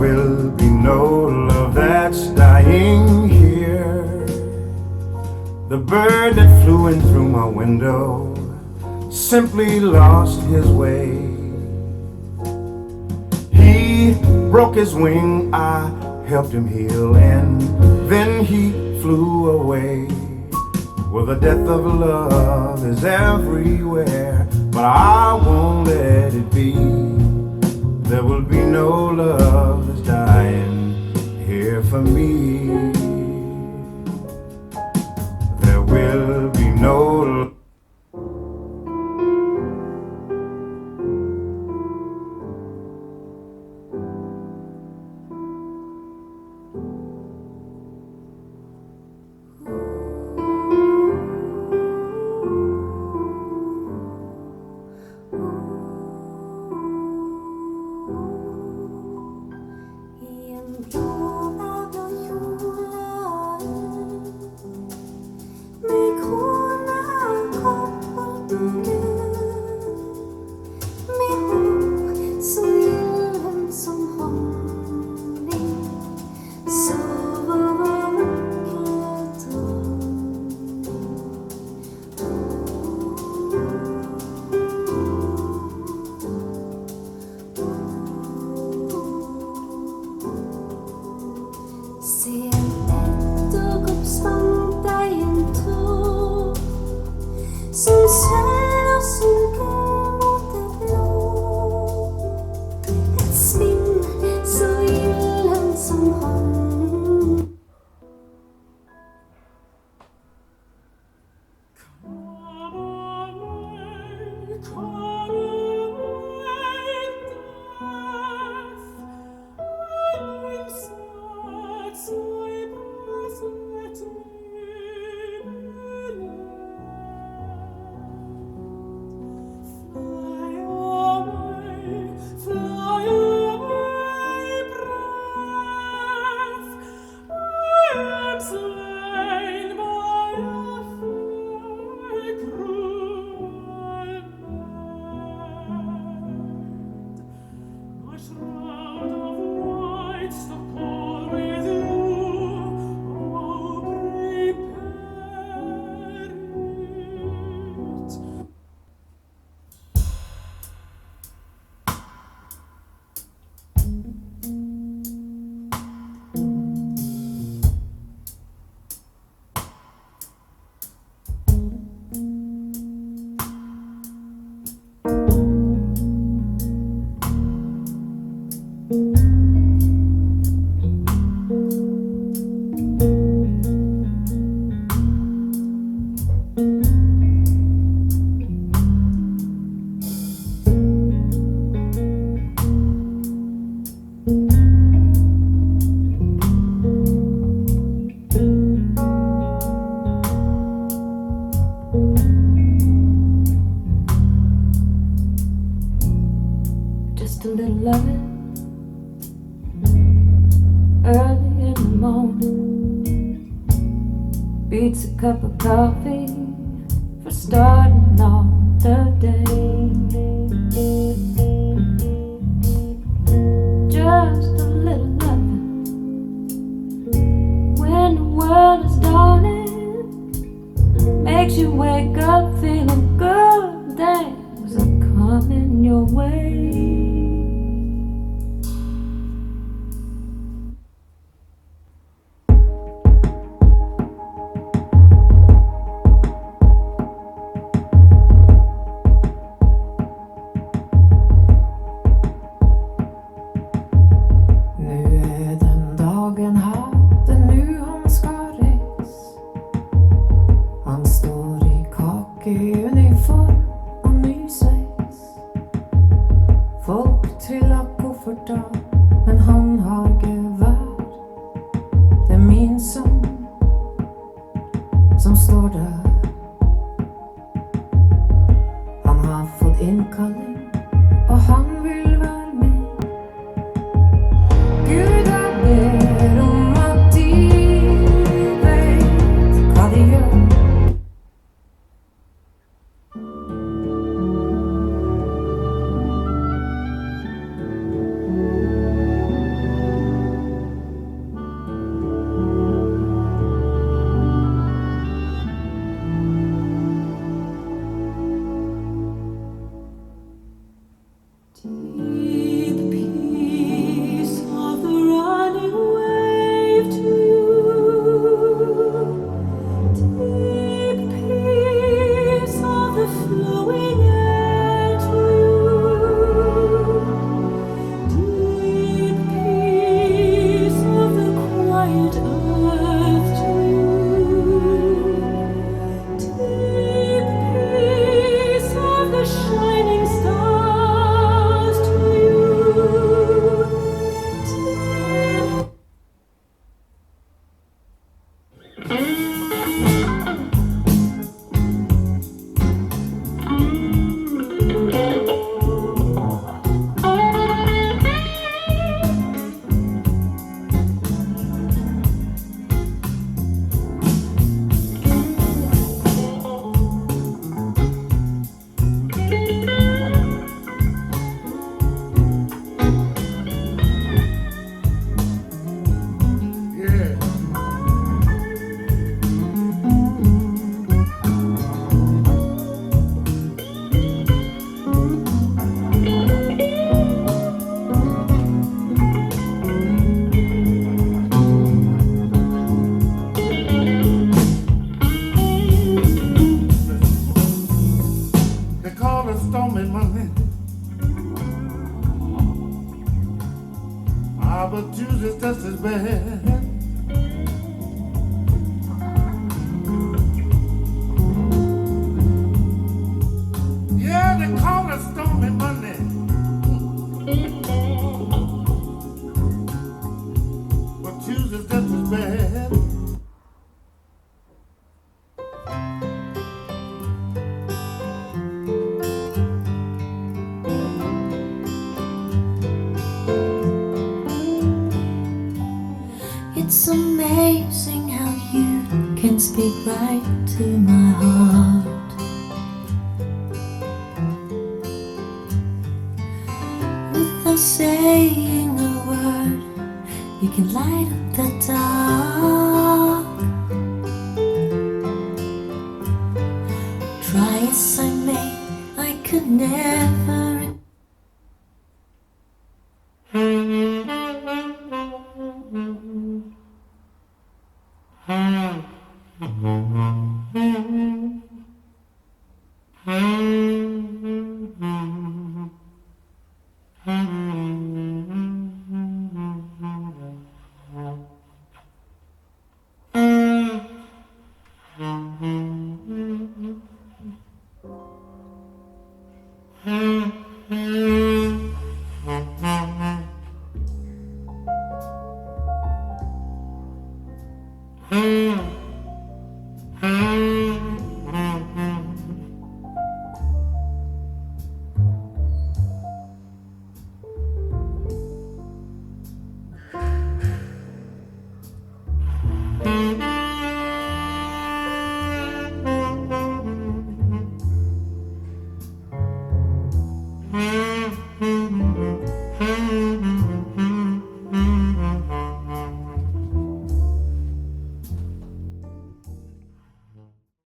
will be no love that's dying here. The bird that flew in through my window simply lost his way. He broke his wing, I helped him heal, and then he flew away. Well, the death of love is everywhere, but I won't let it be. There will be no love that's dying here for me. There will be no cup of coffee for starting off the day. Just a little nothing when the world is dawning, makes you wake up feeling good. Things are coming your way. choose is just as bad. Yeah, they call it Stormy Monday, but Tuesday's just as bad. It's amazing how you can speak right to my heart. Without saying a word, you can light up the dark. Try as I may, I could never. Hmm.